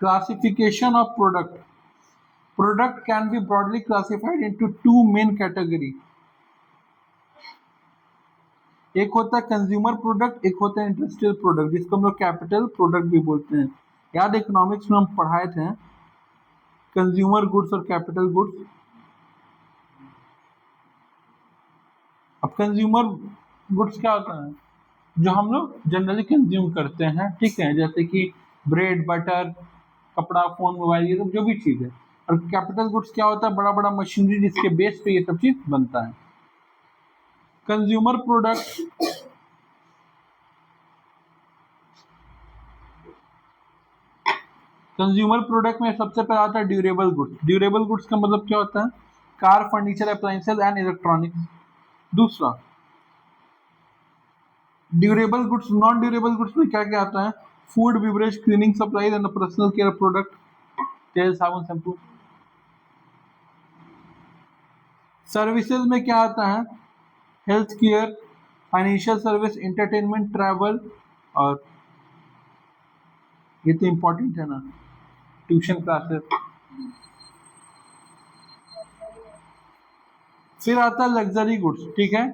classification of product, product can be broadly classified into two main category. एक होता है कंज्यूमर प्रोडक्ट, एक होता है इंडस्ट्रियल प्रोडक्ट, जिसको हम लोग कैपिटल प्रोडक्ट भी बोलते हैं। याद इकोनॉमिक्स में हम पढ़ाए थे कंज्यूमर गुड्स और कैपिटल गुड्स। अब कंज्यूमर गुड्स क्या होता है? जो हम लोग जनरली कंज्यूम करते हैं, ठीक है, जैसे कि ब्रेड, बटर, कपड़ा, फोन, मोबाइल, ये सब जो भी चीज़ है। और कैपिटल गुड्स क्या होता है? बड़ा बड़ा मशीनरी जिसके बेस पे ये सब चीज बनता है। कंज्यूमर प्रोडक्ट कंज्यूमर प्रोडक्ट में सबसे पहले आता है ड्यूरेबल गुड्स। ड्यूरेबल गुड्स का मतलब क्या होता है? Car, furniture, appliances and electronics. दूसरा durable goods, non durable goods में क्या क्या आता है? Food, beverage, cleaning supplies and personal care product, तेल, साबुन, शैम्पू। सर्विसेज में क्या आता है? Health care, financial service, entertainment, travel, और ये तो इंपॉर्टेंट है ना, ट्यूशन क्लासेस। फिर आता है लग्जरी गुड्स, ठीक है,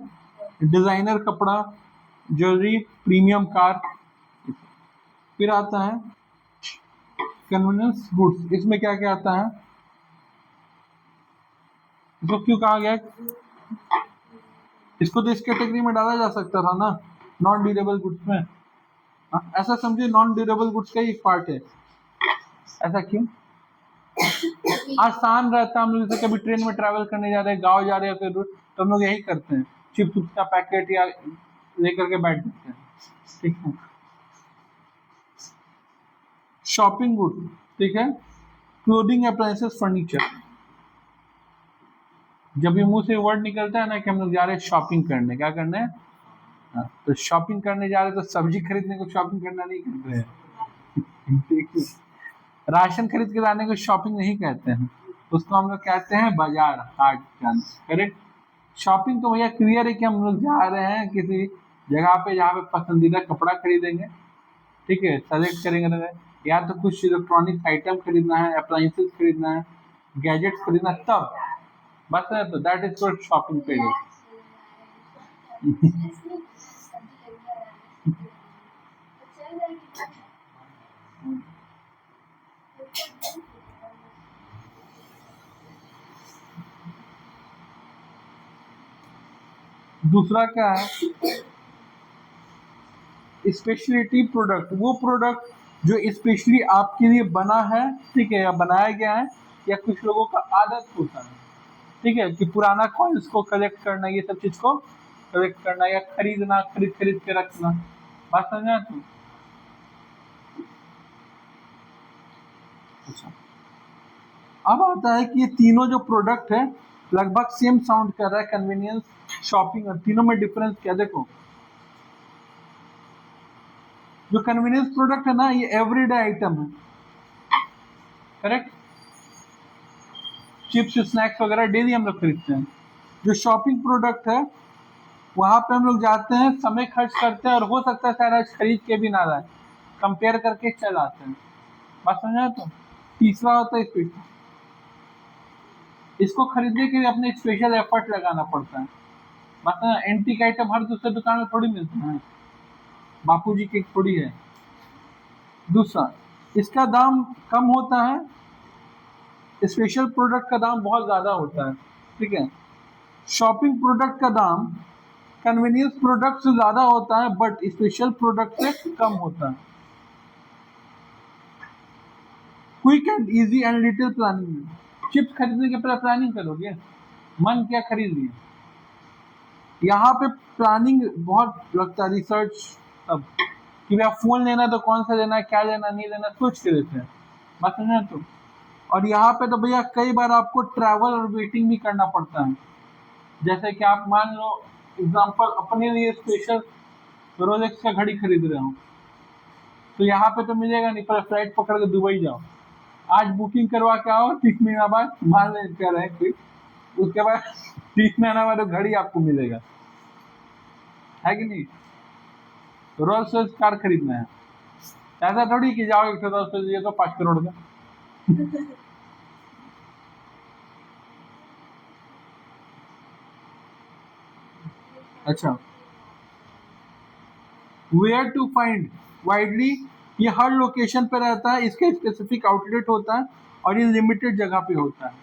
डिजाइनर कपड़ा, ज्वेलरी, प्रीमियम कार। फिर आता है कन्वीनियंस गुड्स, इसमें क्या क्या आता है? इसको क्यों कहा गया? इसको तो इस कैटेगरी में डाला जा सकता था ना, नॉन ड्यूरेबल गुड्स में। ऐसा समझिए नॉन ड्यूरेबल गुड्स का ही एक पार्ट है। ऐसा क्यों? आसान रहता है, हम लोग जैसे कभी ट्रेन में ट्रैवल करने जा रहे हैं, गाँव जा रहे हैं, फिर तो हम लोग यही करते हैं, चिप्स उप्स का पैकेट या लेकर के बैठ जाते हैं, ठीक है। शॉपिंग गुड, ठीक है, क्लोथिंग, अप्लायंसेस, फर्नीचर। जब भी मुंह से वर्ड निकलता है ना कि हम लोग जा रहे हैं शॉपिंग करने, क्या करने हैं? हाँ, तो शॉपिंग करने जा रहे हैं तो सब्जी खरीदने को शॉपिंग करना नहीं कहते हैं, ठीक है। राशन खरीद के लाने को शॉपिंग नहीं कहते हैं, उसको हम लोग कहते हैं बाजार, हाट जाना, करेक्ट। शॉपिंग तो भैया क्लियर है कि हम लोग जा रहे हैं किसी जगह पे जहाँ पे पसंदीदा कपड़ा खरीदेंगे, ठीक है, सेलेक्ट करेंगे, या तो कुछ इलेक्ट्रॉनिक आइटम खरीदना है, अप्लायंसेस खरीदना है, गैजेट्स खरीदना, तब बस है, तो दैट इज व्हाट शॉपिंग पे है। दूसरा क्या है? स्पेशलिटी प्रोडक्ट, वो प्रोडक्ट जो स्पेशली आपके लिए बना है, ठीक है, या बनाया गया है, या कुछ लोगों का आदत होता है, ठीक है, कि पुराना कॉइन्स को कलेक्ट करना, ये सब चीज को कलेक्ट करना या खरीदना, खरीद खरीद के रखना। बात समझा तुम? अच्छा, अब आता है कि ये तीनों जो प्रोडक्ट है लगभग सेम साउंड कर रहा है, कन्वीनियंस, शॉपिंग, और तीनों में डिफरेंस क्या? देखो, जो कन्वीनियंस प्रोडक्ट है ना, ये एवरीडे आइटम है, करेक्ट, चिप्स, स्नैक्स वगैरह डेली हम लोग खरीदते हैं। जो शॉपिंग प्रोडक्ट है, वहां पे हम लोग जाते हैं, समय खर्च करते हैं, और हो सकता है शायद आज खरीद के भी ना लाए, कंपेयर करके चल आते हैं। बात समझा? तो तीसरा होता है स्पेशल, इसको खरीदने के लिए अपने स्पेशल एफर्ट लगाना पड़ता है। मतलब एंटीक आइटम हर दूसरे दुकान में थोड़ी मिलते हैं, बापूजी की थोड़ी है। दूसरा, इसका दाम कम होता है, स्पेशल प्रोडक्ट का दाम बहुत ज्यादा होता है, ठीक है। शॉपिंग प्रोडक्ट का दाम कन्वीनियंस प्रोडक्ट से ज्यादा होता है, बट स्पेशल प्रोडक्ट से कम होता है। Quick and easy and little planning में, चिप्स खरीदने के पहले प्लानिंग करोगे, मन क्या खरीद लिया, यहाँ पे प्लानिंग बहुत लगता है, रिसर्च, अब कि भैया फोन लेना तो कौन सा लेना है, क्या लेना, नहीं लेना, सोच के लेते हैं, बात समझे तो। और यहाँ पे तो भैया कई बार आपको ट्रैवल और वेटिंग भी करना पड़ता है। जैसे कि आप मान लो एग्जांपल अपने लिए स्पेशल रोलेक्स का घड़ी खरीद रहे हो, तो यहाँ पे तो मिलेगा नहीं, पर फ्लाइट पकड़ के दुबई जाओ, आज बुकिंग करवा के आओ, 3 महीना बाद मान ले कर रहे हैं, उसके बाद 3 महीना बाद घड़ी आपको मिलेगा, है कि नहीं। रोल्स रॉयस कार खरीदना है, ऐसा थोड़ी कि जाओ एक रोल्स रॉयस लिए तो 5 करोड़ का। अच्छा, वेयर टू फाइंड वाइडली, ये हर लोकेशन पे रहता है, इसका स्पेसिफिक आउटलेट होता है और ये लिमिटेड जगह पे होता है।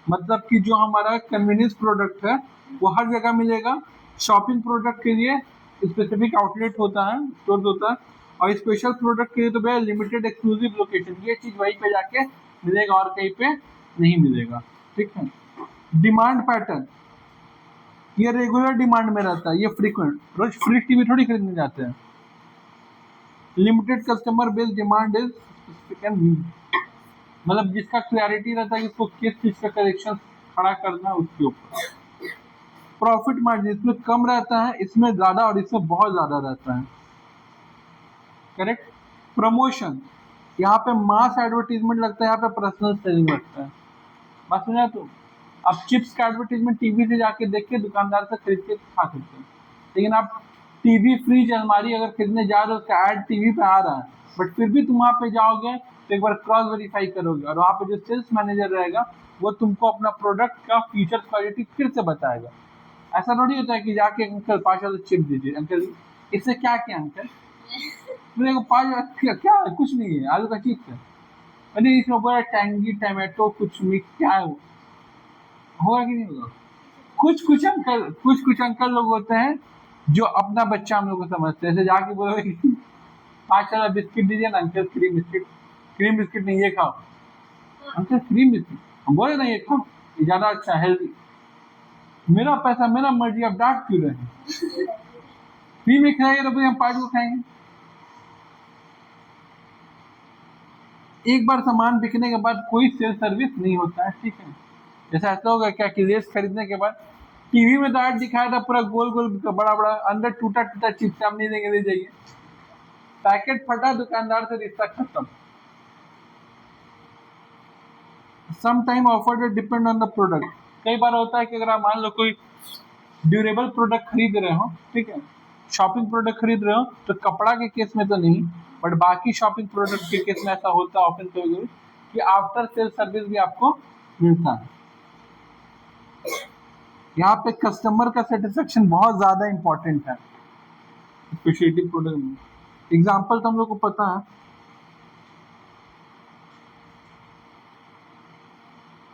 मतलब कि जो हमारा कन्वीनियंस प्रोडक्ट है वो हर जगह मिलेगा, शॉपिंग प्रोडक्ट के लिए स्पेसिफिक आउटलेट होता है, स्टोर होता है, और स्पेशल प्रोडक्ट के लिए तो भैया लिमिटेड एक्सक्लूसिव लोकेशन, ये चीज वहीं पे जाके मिलेगा और कहीं पे नहीं मिलेगा। ठीक है। डिमांड पैटर्न, ये रेगुलर डिमांड में रहता है, ये फ्रीक्वेंट, रोज फ्री टीवी थोड़ी खरीदने जाते हैं। Limited customer base demand is specific and need, मतलब जिसका क्लैरिटी रहता है कि इसको किस चीज का कलेक्शन खड़ा करना है उसके ऊपर। प्रॉफिट मार्जिन इसमें कम रहता है, इसमें ज्यादा और इसमें बहुत ज्यादा रहता है। करेक्ट। प्रमोशन, यहाँ पे मास एडवर्टीजमेंट लगता है, यहाँ पे पर्सनल सेलिंग लगता है। बात सुना तो आप चिप्स का एडवर्टीजमेंट टीवी से जाके देख के दुकानदार से खरीद के खा सकते हैं, लेकिन आप टीवी फ्रिज अलमारी अगर खरीदने जा रहे हो उसका एड टीवी पे आ रहा है, बट फिर भी तुम वहाँ पे जाओगे तो एक बार क्रॉस वेरीफाई करोगे और वहाँ पे जो सेल्स मैनेजर रहेगा वो तुमको अपना प्रोडक्ट का फीचर क्वालिटी फिर से बताएगा। ऐसा थोड़ी होता है कि जाके अंकल 5 वाला चिप दीजिए, अंकल जी इससे क्या क्या अंकल, मेरे को 5 क्या है, कुछ नहीं है, आलू का चिप्स है, अरे इसमें पूरा टैंगी टमाटो कुछ मिक्स क्या है वो, होगा कि नहीं होगा। कुछ कुछ अंकल लोग होते हैं जो अपना बच्चा हम लोग को समझते हैं, ऐसे जाके बोलोगे कि 5 वाला बिस्किट दीजिए ना uncle, cream biscuit, cream biscuit नहीं ये खाओ अंकल, क्रीम बिस्किट हम बोले ना ये खाओ, ये ज्यादा अच्छा हेल्दी, मेरा पैसा मेरा मर्जी, आप डांट क्यों रहे हैं, फ्री में खाएंगे तो फिर हम 5 को खाएंगे। एक बार सामान बिकने के बाद कोई सेल सर्विस नहीं होता है। ठीक है। जैसा ऐसा होगा क्या कि लेस खरीदने के बाद टीवी में तो ऐड दिखाया था पूरा गोल गोल बड़ा बड़ा, अंदर टूटा टूटा चिप्स, हम नहीं देंगे, ले जाइए, पैकेट फटा, दुकानदार से रिश्ता खत्म। Some time offer depend on the product, कई बार होता है कि अगर आप मान लो कोई ड्यूरेबल प्रोडक्ट खरीद रहे हो, ठीक है, शॉपिंग प्रोडक्ट खरीद रहे हो, तो कपड़ा के केस में तो नहीं, बट बाकी शॉपिंग प्रोडक्ट के केस में ऐसा होता है ऑफन कभी कभी कि आफ्टर सेल सर्विस भी आपको मिलता है। यहाँ पे कस्टमर का सेटिस्फेक्शन बहुत ज्यादा इंपॉर्टेंट है स्पेशलिटी प्रोडक्ट में। एग्जाम्पल तो हम लोग को पता है